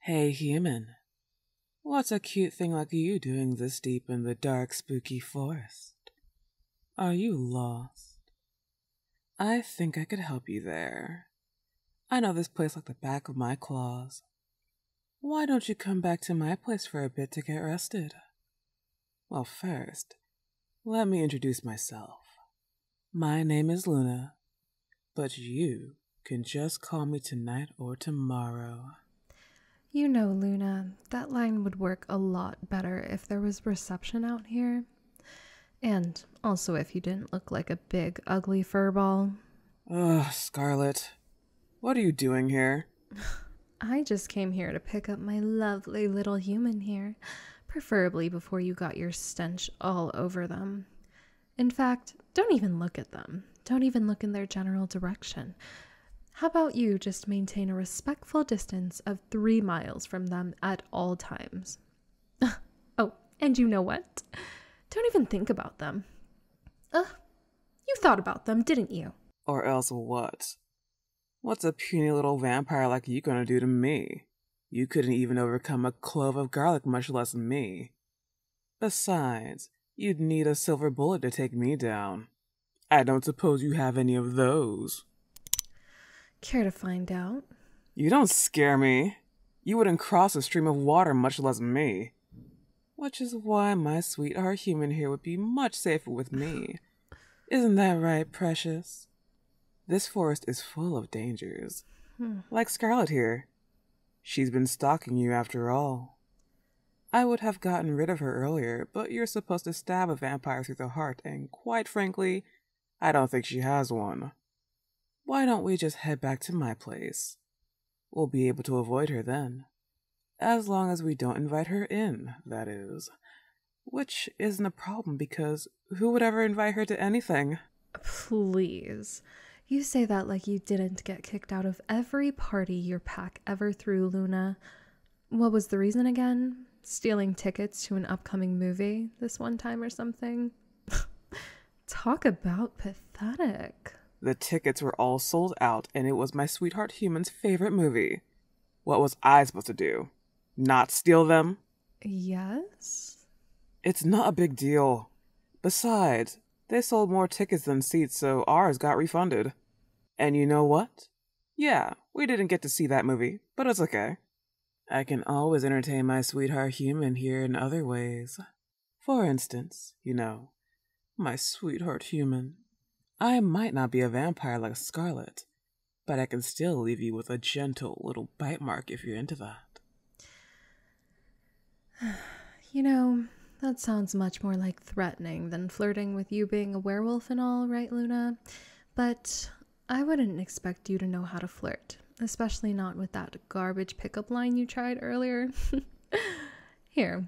Hey human, what's a cute thing like you doing this deep in the dark spooky forest? Are you lost? I think I could help you there. I know this place like the back of my claws. Why don't you come back to my place for a bit to get rested? Well, first, let me introduce myself. My name is Luna, but you can just call me tonight or tomorrow. You know, Luna, that line would work a lot better if there was reception out here. And also if you didn't look like a big, ugly furball. Ugh, Scarlet. What are you doing here? I just came here to pick up my lovely little human here, preferably before you got your stench all over them. In fact, don't even look at them. Don't even look in their general direction. How about you just maintain a respectful distance of 3 miles from them at all times? Oh, and you know what? Don't even think about them. You thought about them, didn't you? Or else what? What's a puny little vampire like you gonna do to me? You couldn't even overcome a clove of garlic, much less me. Besides, you'd need a silver bullet to take me down. I don't suppose you have any of those. Care to find out? You don't scare me. You wouldn't cross a stream of water, much less me. Which is why my sweetheart human here would be much safer with me. Isn't that right, precious? This forest is full of dangers. Like Scarlet here. She's been stalking you after all. I would have gotten rid of her earlier, but you're supposed to stab a vampire through the heart, and quite frankly, I don't think she has one. Why don't we just head back to my place? We'll be able to avoid her then. As long as we don't invite her in, that is. Which isn't a problem because who would ever invite her to anything? Please. You say that like you didn't get kicked out of every party your pack ever threw, Luna. What was the reason again? Stealing tickets to an upcoming movie this one time or something? Talk about pathetic. The tickets were all sold out and it was my sweetheart human's favorite movie. What was I supposed to do? Not steal them? Yes? It's not a big deal. Besides, they sold more tickets than seats, so ours got refunded. And you know what? Yeah, we didn't get to see that movie, but it's okay. I can always entertain my sweetheart human here in other ways. For instance, my sweetheart human. I might not be a vampire like Scarlet, but I can still leave you with a gentle little bite mark if you're into that. That sounds much more like threatening than flirting with you being a werewolf and all, right, Luna? But I wouldn't expect you to know how to flirt, especially not with that garbage pickup line you tried earlier. Here,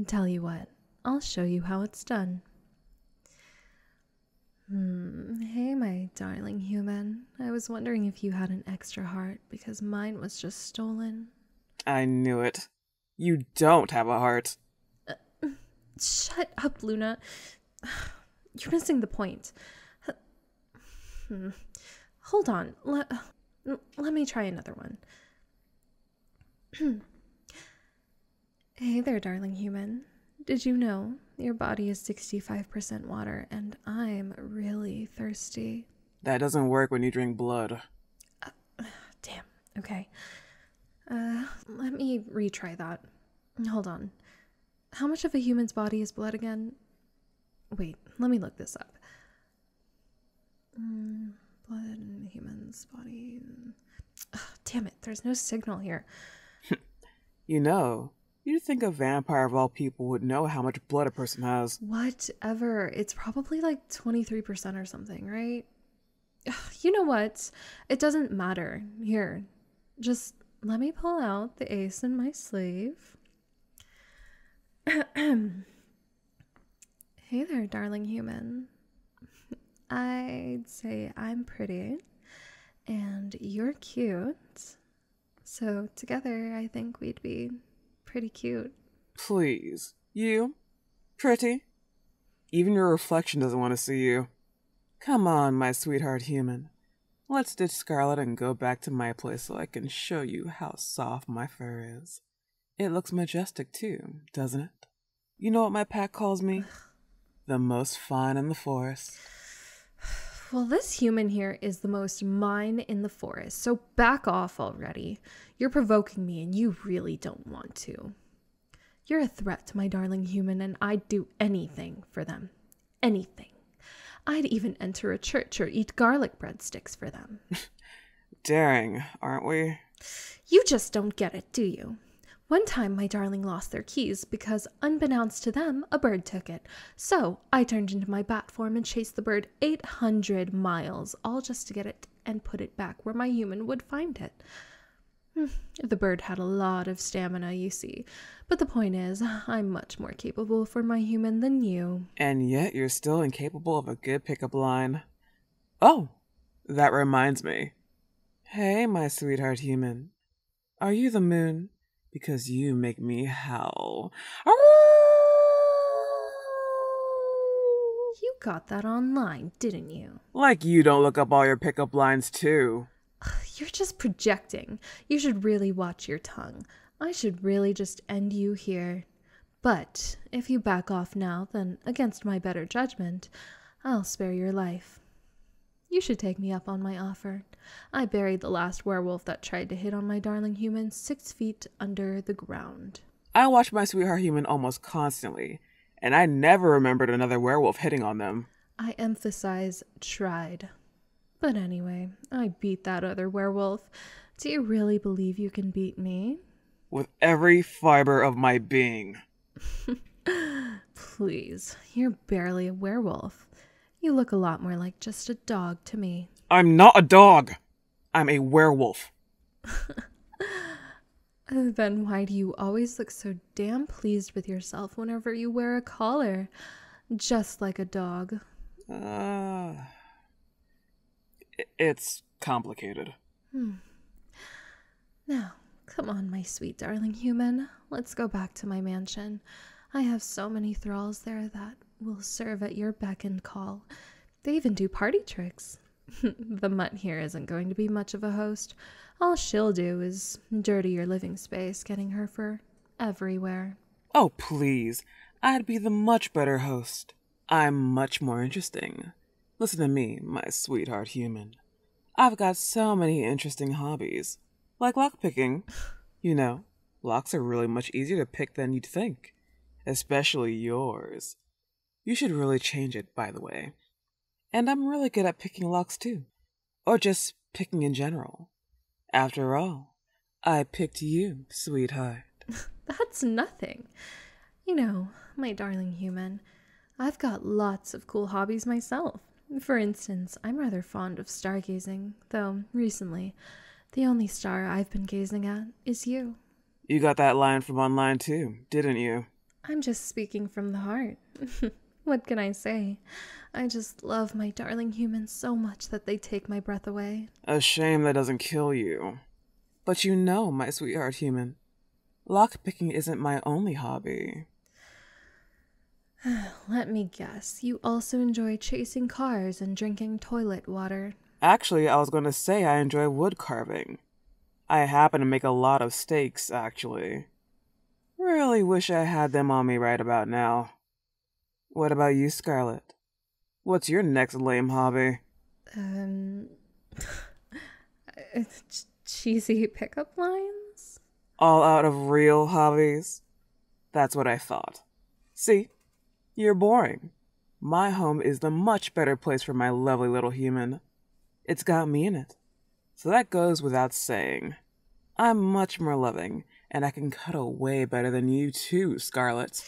tell you what, I'll show you how it's done. Hey, my darling human. I was wondering if you had an extra heart because mine was just stolen. I knew it. You don't have a heart. Shut up, Luna. You're missing the point. Hold on. Let me try another one. Hey there, darling human. Did you know your body is 65% water and I'm really thirsty? That doesn't work when you drink blood. Damn. Okay. Let me retry that. Hold on. How much of a human's body is blood again? Wait, let me look this up. Blood in a human's body. Damn it, there's no signal here. You'd think a vampire of all people would know how much blood a person has. Whatever. It's probably like 23% or something, right? You know what? It doesn't matter. Here, just let me pull out the ace in my sleeve. Hey there, darling human. I'd say I'm pretty and you're cute. So together, I think we'd be pretty cute. Please. You? Pretty? Even your reflection doesn't want to see you. Come on, my sweetheart human. Let's ditch Scarlet and go back to my place so I can show you how soft my fur is. It looks majestic too, doesn't it? You know what my pack calls me? The most fine in the forest. Well, this human here is the most mine in the forest, so back off already. You're provoking me and you really don't want to. You're a threat to my darling human and I'd do anything for them. Anything. I'd even enter a church or eat garlic breadsticks for them. Daring, aren't we? You just don't get it, do you? One time my darling lost their keys because, unbeknownst to them, a bird took it. So I turned into my bat form and chased the bird 800 miles, all just to get it and put it back where my human would find it. The bird had a lot of stamina, you see. But the point is, I'm much more capable for my human than you. And yet you're still incapable of a good pickup line. Oh, that reminds me. Hey, my sweetheart human. Are you the moon? Because you make me howl. You got that online, didn't you? Like you don't look up all your pickup lines too. You're just projecting. You should really watch your tongue. I should really just end you here. But if you back off now, then against my better judgment, I'll spare your life. You should take me up on my offer. I buried the last werewolf that tried to hit on my darling human 6 feet under the ground. I watch my sweetheart human almost constantly, and I never remembered another werewolf hitting on them. I emphasize tried. But anyway, I beat that other werewolf. Do you really believe you can beat me? With every fiber of my being. Please, you're barely a werewolf. You look a lot more like just a dog to me. I'm not a dog. I'm a werewolf. Then why do you always look so damn pleased with yourself whenever you wear a collar? Just like a dog. It's complicated. Now, come on, my sweet darling human. Let's go back to my mansion. I have so many thralls there that will serve at your beck and call. They even do party tricks. The mutt here isn't going to be much of a host. All she'll do is dirty your living space, getting her fur everywhere. Oh, please. I'd be the much better host. I'm much more interesting. Listen to me, my sweetheart human. I've got so many interesting hobbies. Like lockpicking. You know, locks are really much easier to pick than you'd think. Especially yours. You should really change it, by the way. And I'm really good at picking locks too. Or just picking in general. After all, I picked you, sweetheart. That's nothing. You know, my darling human, I've got lots of cool hobbies myself. For instance, I'm rather fond of stargazing, though recently, the only star I've been gazing at is you. You got that line from online too, didn't you? I'm just speaking from the heart. What can I say? I just love my darling humans so much that they take my breath away. A shame that doesn't kill you. But you know, my sweetheart human, lockpicking isn't my only hobby. Let me guess, you also enjoy chasing cars and drinking toilet water. Actually, I was going to say I enjoy wood carving. I happen to make a lot of steaks, actually. Really wish I had them on me right about now. What about you, Scarlet? What's your next lame hobby? Cheesy pickup lines? All out of real hobbies? That's what I thought. See? You're boring. My home is the much better place for my lovely little human. It's got me in it. So that goes without saying. I'm much more loving, and I can cuddle way better than you too, Scarlet.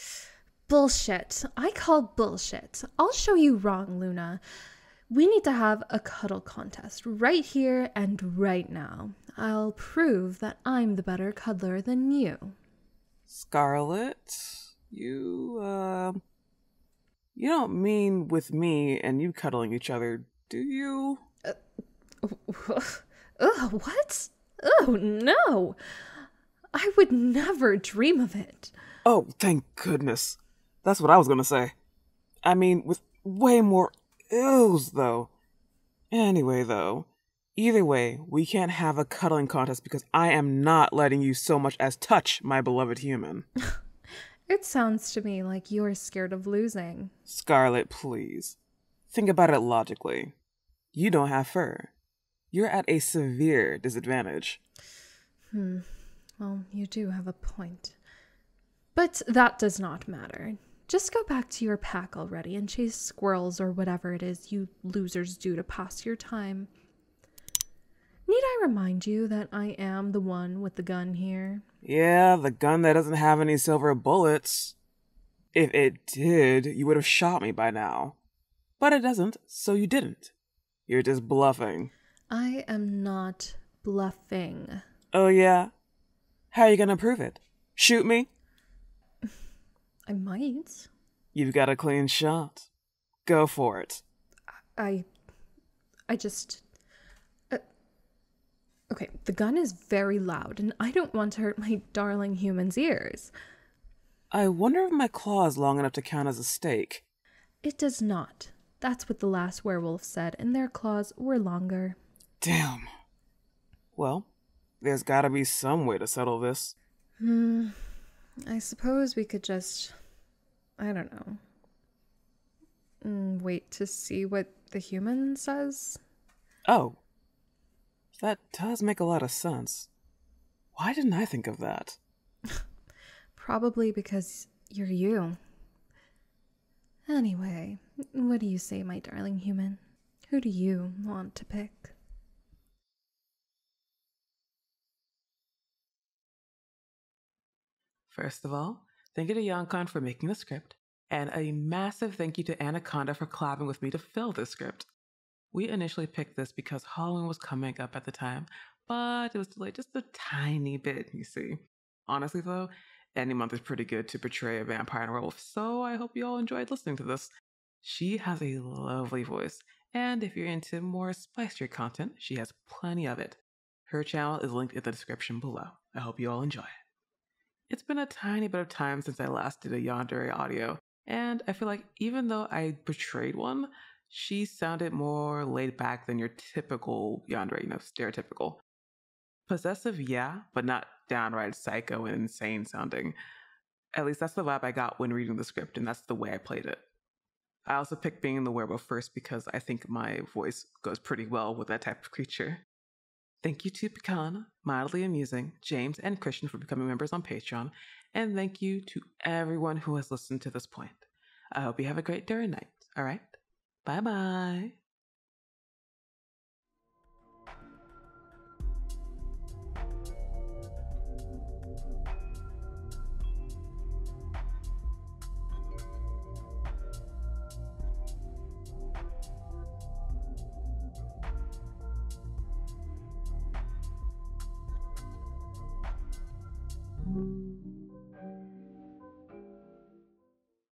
Bullshit. I call bullshit. I'll show you wrong, Luna. We need to have a cuddle contest right here and right now. I'll prove that I'm the better cuddler than you. Scarlet, you don't mean with me and you cuddling each other, do you? What? Oh, no. I would never dream of it. Oh, thank goodness. That's what I was gonna say. I mean, with way more ills, though. Anyway, though, Either way, we can't have a cuddling contest because I am not letting you so much as touch my beloved human. It sounds to me like you're scared of losing. Scarlet, please. Think about it logically. You don't have fur. You're at a severe disadvantage. Well, you do have a point. But that does not matter. Just go back to your pack already and chase squirrels or whatever it is you losers do to pass your time. Need I remind you that I am the one with the gun here? Yeah, the gun that doesn't have any silver bullets. If it did, you would have shot me by now. But it doesn't, so you didn't. You're just bluffing. I am not bluffing. Oh yeah? How are you gonna prove it? Shoot me? I might. You've got a clean shot. Go for it. I just... Okay, the gun is very loud, and I don't want to hurt my darling human's ears. I wonder if my claw is long enough to count as a stake. It does not. That's what the last werewolf said, and their claws were longer. Damn. Well, there's gotta be some way to settle this. I suppose we could just... I don't know. Wait to see what the human says? Oh. That does make a lot of sense. Why didn't I think of that? Probably because you're you. Anyway, what do you say, my darling human? Who do you want to pick? First of all, thank you to Yoncon for making the script, and a massive thank you to Anaconda for collabing with me to fill this script. We initially picked this because Halloween was coming up at the time, but it was delayed just a tiny bit, you see. Honestly though, any month is pretty good to portray a vampire and werewolf, so I hope you all enjoyed listening to this. She has a lovely voice, and if you're into more spicier content, she has plenty of it. Her channel is linked in the description below. I hope you all enjoy it. It's been a tiny bit of time since I last did a Yandere audio, and I feel like even though I portrayed one, she sounded more laid back than your typical Yandere, stereotypical. Possessive, yeah, but not downright psycho and insane sounding. At least that's the vibe I got when reading the script, and that's the way I played it. I also picked being the werewolf first because I think my voice goes pretty well with that type of creature. Thank you to Pecan, Mildly Amusing, James, and Christian for becoming members on Patreon, and thank you to everyone who has listened to this point. I hope you have a great day or night, alright? Bye-bye.